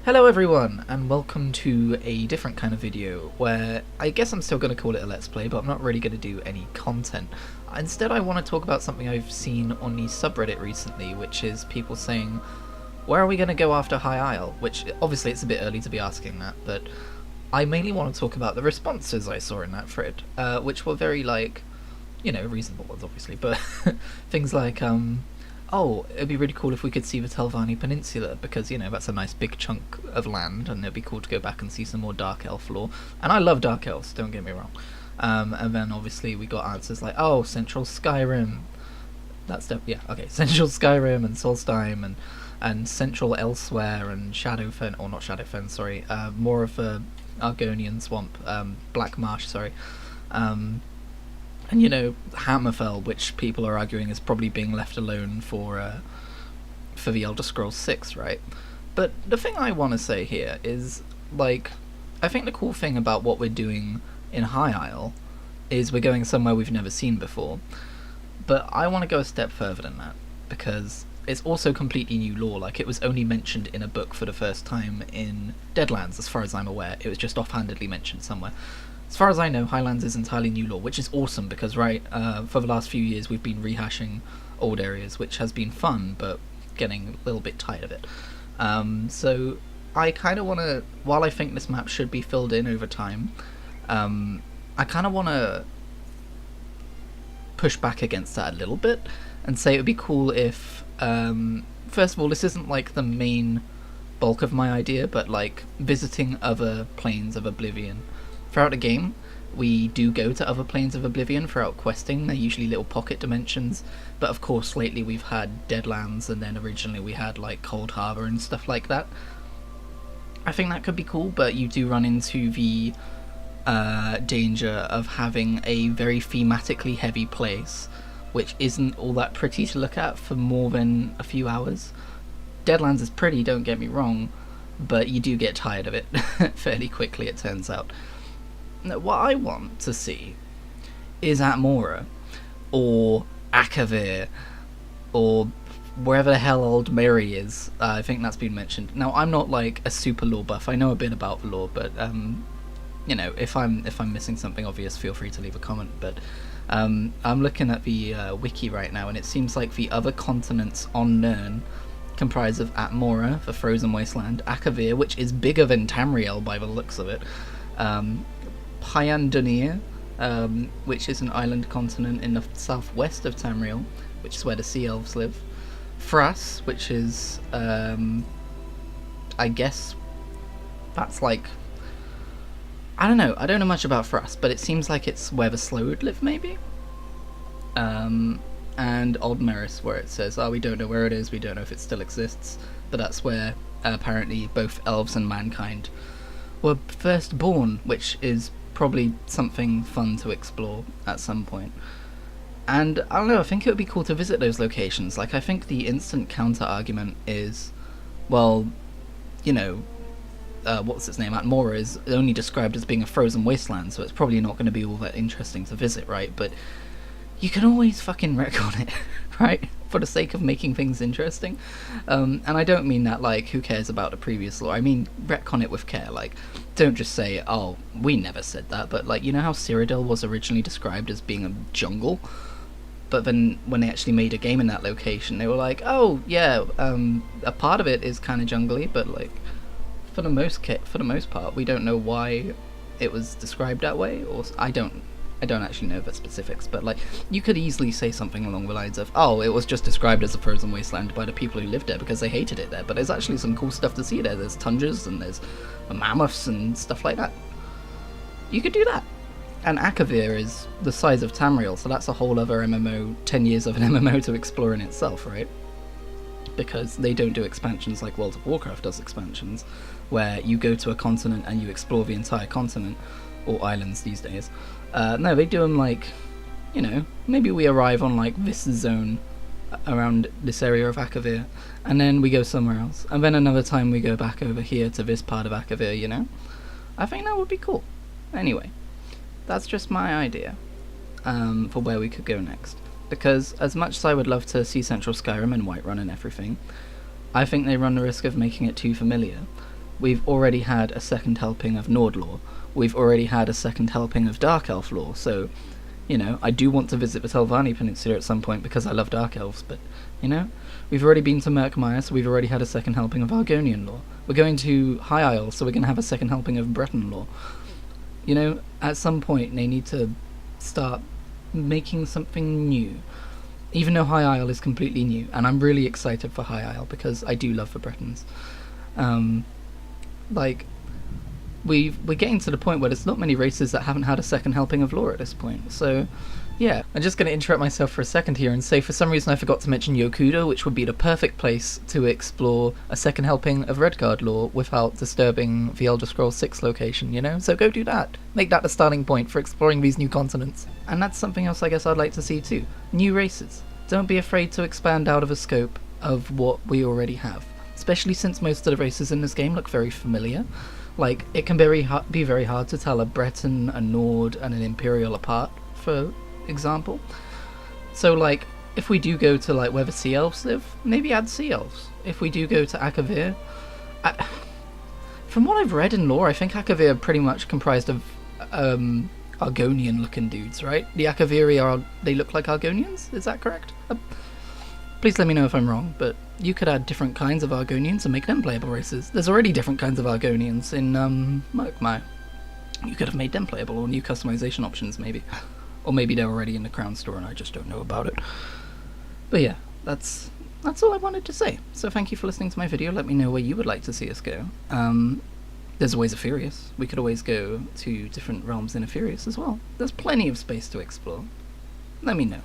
Hello everyone, and welcome to a different kind of video, where I guess I'm still going to call it a Let's Play, but I'm not really going to do any content. Instead I want to talk about something I've seen on the subreddit recently, which is people saying, where are we going to go after High Isle? Which, obviously it's a bit early to be asking that, but I mainly want to talk about the responses I saw in that thread, which were very, reasonable ones obviously, but things like, oh, it'd be really cool if we could see the Telvanni Peninsula, because, that's a nice big chunk of land, and it'd be cool to go back and see some more Dark Elf lore. And I love Dark Elves, don't get me wrong. And then, obviously, we got answers like, oh, Central Skyrim. Central Skyrim and Solstheim, and Central Elsewhere, and Shadowfen, or not Shadowfen, sorry, more of a Argonian Swamp, Black Marsh, sorry. And Hammerfell, which people are arguing is probably being left alone for the Elder Scrolls 6, right? But the thing I want to say here is, I think the cool thing about what we're doing in High Isle is we're going somewhere we've never seen before. But I want to go a step further than that, because it's also completely new lore. It was only mentioned in a book for the first time in Deadlands, as far as I'm aware. It was just offhandedly mentioned somewhere. As far as I know, Highlands is entirely new lore, which is awesome because, for the last few years we've been rehashing old areas, which has been fun, but getting a little bit tired of it. So I kind of want to, while I think this map should be filled in over time, I kind of want to push back against that a little bit and say it would be cool if, first of all, this isn't the main bulk of my idea, but visiting other planes of Oblivion. Throughout the game, we do go to other planes of Oblivion throughout questing. They're usually little pocket dimensions, but of course lately we've had Deadlands, and then originally we had Cold Harbor and stuff like that. I think that could be cool, but you do run into the danger of having a very thematically heavy place, which isn't all that pretty to look at for more than a few hours. Deadlands is pretty, don't get me wrong, but you do get tired of it fairly quickly, it turns out. Now, what I want to see is Atmora, or Akavir, or wherever the hell Old Mary is. I think that's been mentioned. Now, I'm not a super lore buff. I know a bit about the lore, but if I'm missing something obvious, feel free to leave a comment. But I'm looking at the wiki right now, and it seems like the other continents on Nirn comprise of Atmora, the frozen wasteland, Akavir, which is bigger than Tamriel by the looks of it, Pyandunir, which is an island continent in the southwest of Tamriel, which is where the Sea Elves live, Thras, which is, I guess, that's I don't know much about Thras, but it seems like it's where the Slowed live, maybe? And Old Meris, where it says, we don't know where it is, we don't know if it still exists, but that's where apparently both elves and mankind were first born, which is probably something fun to explore at some point. And I don't know, I think it would be cool to visit those locations. I think the instant counter argument is, well, what's its name, Atmora is only described as being a frozen wasteland, so it's probably not going to be all that interesting to visit, right? But you can always fucking retcon it, right? For the sake of making things interesting. And I don't mean that who cares about the previous lore. I mean retcon it with care. Don't just say, oh, we never said that, but you know how Cyrodiil was originally described as being a jungle? But then when they actually made a game in that location, they were like, oh yeah, a part of it is kind of jungly, but for the most part, we don't know why it was described that way, or I don't actually know the specifics, but you could easily say something along the lines of, oh, it was just described as a frozen wasteland by the people who lived there because they hated it there, but there's actually some cool stuff to see there. There's tundras and there's mammoths and stuff like that. You could do that. And Akavir is the size of Tamriel, so that's a whole other MMO, 10 years of an MMO to explore in itself, right? Because they don't do expansions like World of Warcraft does expansions, where you go to a continent and you explore the entire continent, or islands these days. No, they do them maybe we arrive on this zone around this area of Akavir, and then we go somewhere else, and then another time we go back over here to this part of Akavir, I think that would be cool. Anyway, that's just my idea for where we could go next, because as much as I would love to see Central Skyrim and Whiterun and everything, I think they run the risk of making it too familiar. we've already had a second helping of Nord lore. We've already had a second helping of Dark Elf lore, so, you know, I do want to visit the Telvanni Peninsula at some point because I love Dark Elves, but, you know, we've already been to Murkmire, so we've already had a second helping of Argonian lore. We're going to High Isle, so we're going to have a second helping of Breton lore. You know, at some point they need to start making something new. Even though High Isle is completely new, and I'm really excited for High Isle because I do love the Bretons. Like, we're getting to the point where there's not many races that haven't had a second helping of lore at this point, so yeah. I'm just going to interrupt myself for a second here and say for some reason I forgot to mention Yokuda, which would be the perfect place to explore a second helping of Redguard lore without disturbing the Elder Scrolls 6 location, you know? So go do that. Make that the starting point for exploring these new continents. And that's something else I guess I'd like to see too. New races. Don't be afraid to expand out of the scope of what we already have. Especially since most of the races in this game look very familiar. Like, it can be very hard to tell a Breton, a Nord, and an Imperial apart, for example. So, like, if we do go to, like, where the Sea Elves live, maybe add Sea Elves. If we do go to Akavir... from what I've read in lore, I think Akavir are pretty much comprised of, Argonian-looking dudes, right? The Akaviri they look like Argonians? Is that correct? Please let me know if I'm wrong, but you could add different kinds of Argonians and make them playable races. There's already different kinds of Argonians in Murkmire. You could have made them playable, or new customization options maybe. Or maybe they're already in the Crown Store and I just don't know about it. But yeah, that's all I wanted to say. So thank you for listening to my video. Let me know where you would like to see us go. There's always Ephirius. We could always go to different realms in Ephirius as well. There's plenty of space to explore. Let me know.